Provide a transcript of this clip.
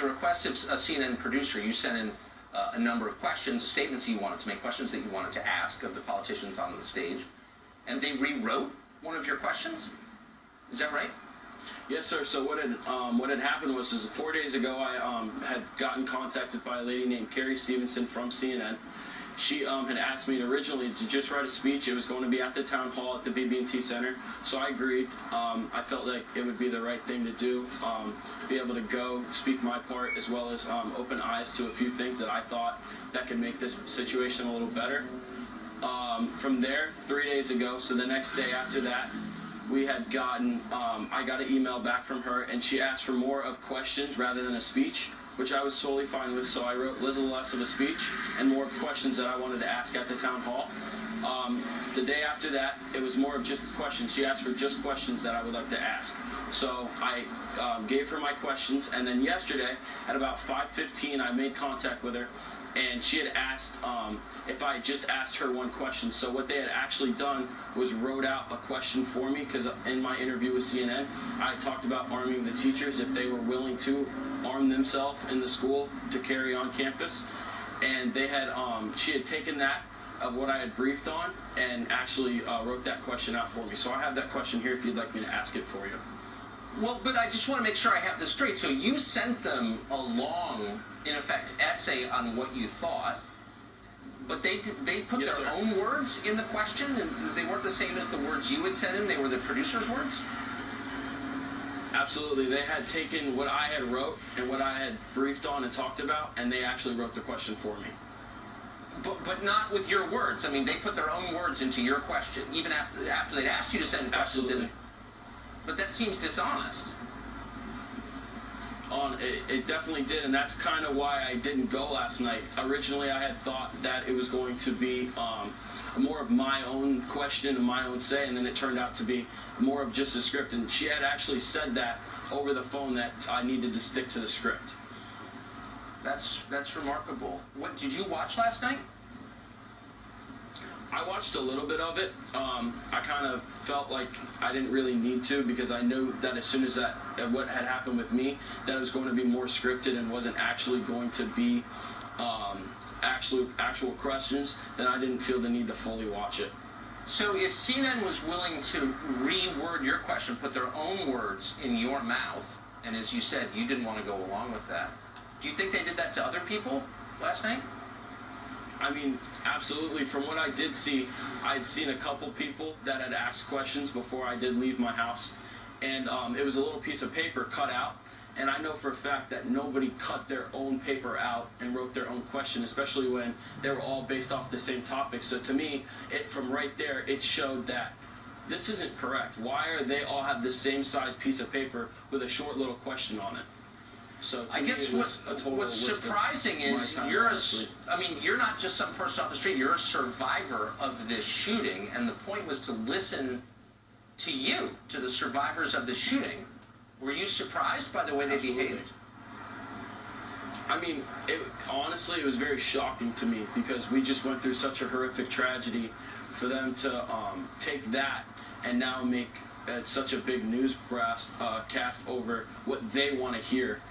request of a CNN producer, you sent in a number of questions, statements you wanted to make, questions that you wanted to ask of the politicians on the stage, and they rewrote one of your questions? Is that right? Yes, sir. So what had happened was 4 days ago, I had gotten contacted by a lady named Carrie Stevenson from CNN. She had asked me originally to just write a speech. It was going to be at the town hall at the BB&T Center, so I agreed. I felt like it would be the right thing to do, be able to go speak my part, as well as open eyes to a few things that I thought that could make this situation a little better. From there, 3 days ago, so the next day after that, we had gotten, I got an email back from her, and she asked for more of questions rather than a speech, which I was totally fine with. So I wrote less of a speech and more questions that I wanted to ask at the town hall. The day after that, it was more of just questions. She asked for just questions that I would like to ask. So I gave her my questions, and then yesterday at about 5:15, I made contact with her, and she had asked if I just asked her one question. So what they had actually done was wrote out a question for me, because in my interview with CNN, I talked about arming the teachers if they were willing to arm themselves in the school to carry on campus. And they had, she had taken that of what I had briefed on and actually wrote that question out for me. So I have that question here if you'd like me to ask it for you. Well, but I just want to make sure I have this straight. So you sent them a long, in effect, essay on what you thought, but they put Yes, their sir. own words in the question, and they weren't the same as the words you had sent in? They were the producer's words? Absolutely. They had taken what I had wrote and what I had briefed on and talked about, and they actually wrote the question for me. But not with your words. I mean, they put their own words into your question, even after they'd asked you to send questions in. But that seems dishonest. It definitely did, and that's kind of why I didn't go last night. Originally, I had thought that it was going to be more of my own question and my own say, and then it turned out to be more of just a script. And she had actually said that over the phone, that I needed to stick to the script. That's remarkable. What did you watch last night? I watched a little bit of it. I kind of felt like I didn't really need to, because I knew that as soon as what had happened with me, that it was going to be more scripted and wasn't actually going to be actual questions. Then I didn't feel the need to fully watch it. So if CNN was willing to reword your question, put their own words in your mouth, and as you said, you didn't want to go along with that, do you think they did that to other people last night? I mean, absolutely. From what I did see, I had seen a couple people that had asked questions before I did leave my house, and it was a little piece of paper cut out, and I know for a fact that nobody cut their own paper out and wrote their own question, especially when they were all based off the same topic. So to me, from right there, it showed that this isn't correct. Why are they all have the same size piece of paper with a short little question on it? So I guess what's surprising is you're not just some person off the street. You're a survivor of this shooting, and the point was to listen to you, to the survivors of the shooting. Were you surprised by the way they behaved? I mean, honestly, it was very shocking to me, because we just went through such a horrific tragedy. For them to take that and now make such a big news cast over what they want to hear.